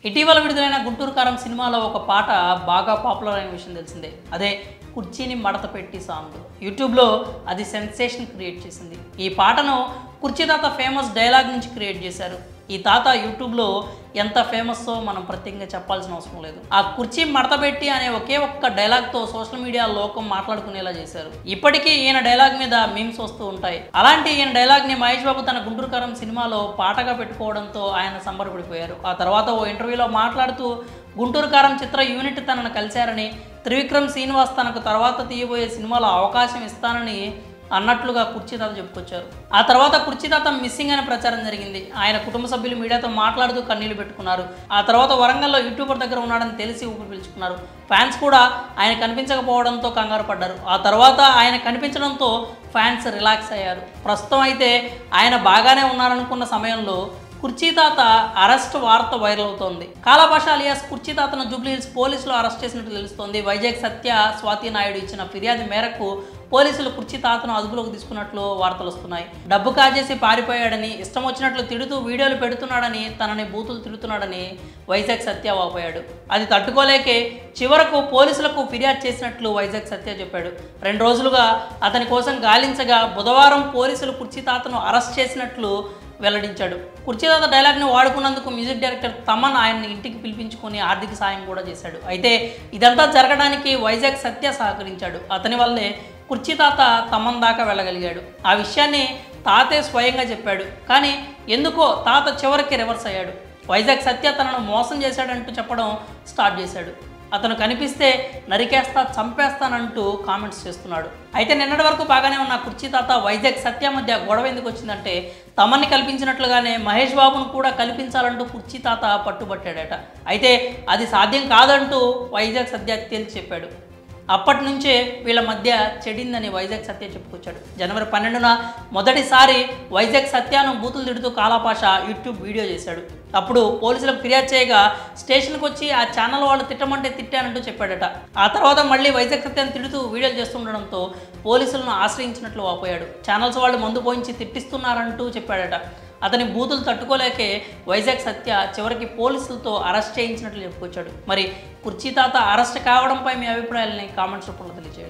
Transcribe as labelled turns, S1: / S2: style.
S1: ఇటీవల విడుదలైన గుంటూరు కారం సినిమాలో ఒక పాట బాగా పాపులర్ అయిన విషయం తెలిసిందే. అదే కుర్చీని మడత పెట్టి సాంగ్. యూట్యూబ్లో అది సెన్సేషన్ క్రియేట్ చేసింది. ఈ పాటను కుర్చీ తాత ఫేమస్ డైలాగ్ నుంచి క్రియేట్ చేశారు. ఈ తాత యూట్యూబ్లో ఎంత ఫేమస్సో మనం ప్రత్యేకంగా చెప్పాల్సిన అవసరం లేదు. ఆ కుర్చీ మడతపెట్టి అనే ఒకే ఒక్క డైలాగ్తో సోషల్ మీడియా లోకం మాట్లాడుకునేలా చేశారు. ఇప్పటికీ ఈయన డైలాగ్ మీద మీమ్స్ వస్తూ ఉంటాయి. అలాంటి ఈయన డైలాగ్ని మహేష్ బాబు తన గుంటూరు కారం సినిమాలో పాటగా పెట్టుకోవడంతో ఆయన సంబరపడిపోయారు. ఆ తర్వాత ఓ ఇంటర్వ్యూలో మాట్లాడుతూ గుంటూరు కారం చిత్ర యూనిట్ తనను కలిశారని, త్రివిక్రమ్ శ్రీనివాస్ తనకు తర్వాత తీయబోయే సినిమాలో అవకాశం ఇస్తానని అన్నట్లుగా కుర్చీ తాత చెప్పుకొచ్చారు. ఆ తర్వాత కుర్చీ తాత మిస్సింగ్ అనే ప్రచారం జరిగింది. ఆయన కుటుంబ సభ్యులు మీడియాతో మాట్లాడుతూ కన్నీళ్లు పెట్టుకున్నారు. ఆ తర్వాత వరంగల్లో యూట్యూబర్ దగ్గర ఉన్నాడని తెలిసి ఊపిరి పీల్చుకున్నారు. ఫ్యాన్స్ కూడా ఆయన కనిపించకపోవడంతో కంగారు పడ్డారు. ఆ తర్వాత ఆయన కనిపించడంతో ఫ్యాన్స్ రిలాక్స్ అయ్యారు. ప్రస్తుతం అయితే ఆయన బాగానే ఉన్నారనుకున్న సమయంలో కుర్చీ తాత అరెస్ట్ వార్త వైరల్ అవుతోంది. కాలాభాష అలియాస్ కుర్చీ తాతను జూబ్లీహిల్స్ పోలీసులు అరెస్ట్ చేసినట్టు తెలుస్తోంది. వైజాగ్ సత్య స్వాతి నాయుడు ఇచ్చిన ఫిర్యాదు మేరకు పోలీసులు కుర్చీ తాతను అదుపులోకి తీసుకున్నట్లు వార్తలు వస్తున్నాయి. డబ్బు కాజేసి పారిపోయాడని, ఇష్టం వచ్చినట్లు తిడుతూ వీడియోలు పెడుతున్నాడని, తనని బూతులు తిడుతున్నాడని వైజాగ్ సత్య వాపోయాడు. అది తట్టుకోలేకే చివరకు పోలీసులకు ఫిర్యాదు చేసినట్లు వైజాగ్ సత్య చెప్పాడు. 2 రోజులుగా అతని కోసం గాలించగా బుధవారం పోలీసులు కుర్చీ తాతను అరెస్ట్ చేసినట్లు వెల్లడించాడు. కుర్చీ తాత డైలాగ్ని వాడుకున్నందుకు మ్యూజిక్ డైరెక్టర్ తమన్ ఆయన్ని ఇంటికి పిలిపించుకొని ఆర్థిక సాయం కూడా చేశాడు. అయితే ఇదంతా జరగడానికి వైజాగ్ సత్య సహకరించాడు. అతని వల్లే కుర్చీ తాత తమన్ దాకా వెళ్ళగలిగాడు. ఆ విషయాన్ని తాతే స్వయంగా చెప్పాడు. కానీ ఎందుకో తాత చివరికి రివర్స్ అయ్యాడు. వైజాగ్ సత్య తనను మోసం చేశాడంటూ చెప్పడం స్టార్ట్ చేశాడు. అతను కనిపిస్తే నరికేస్తా, చంపేస్తానంటూ కామెంట్స్ చేస్తున్నాడు. అయితే నిన్నటి వరకు బాగానే ఉన్న కుర్చీ తాత వైజాగ్ సత్య మధ్య గొడవ ఎందుకు వచ్చిందంటే, తమన్ని కల్పించినట్లుగానే మహేష్ బాబును కూడా కల్పించాలంటూ కుర్చీ తాత పట్టుబట్టాడట. అయితే అది సాధ్యం కాదంటూ వైజాగ్ సత్య తేల్చి చెప్పాడు. అప్పటి నుంచే వీళ్ళ మధ్య చెడిందని వైజాగ్ సత్య చెప్పుకొచ్చాడు. జనవరి 12న మొదటిసారి వైజాగ్ సత్యాను బూతులు తిడుతూ కాలాపాష యూట్యూబ్ వీడియో చేశాడు. అప్పుడు పోలీసులకు ఫిర్యాదు చేయగా స్టేషన్కి వచ్చి ఆ ఛానల్ వాళ్ళు తిట్టమంటే తిట్టానంటూ చెప్పాడట. ఆ తర్వాత మళ్ళీ వైజాగ్ సత్యాన్ని తిడుతూ వీడియోలు చేస్తుండడంతో పోలీసులను ఆశ్రయించినట్లు వాపోయాడు. ఛానల్స్ వాళ్ళు మందు పోయించి తిట్టిస్తున్నారంటూ చెప్పాడట. అతని బూతులు తట్టుకోలేకే వైజాగ్ సత్య చివరికి పోలీసులతో అరెస్ట్ చేయించినట్లు చెప్పుకొచ్చాడు. మరి కుర్చీ తాత అరెస్ట్ కావడంపై మీ అభిప్రాయాలని కామెంట్స్ రూపంలో తెలియజేయండి.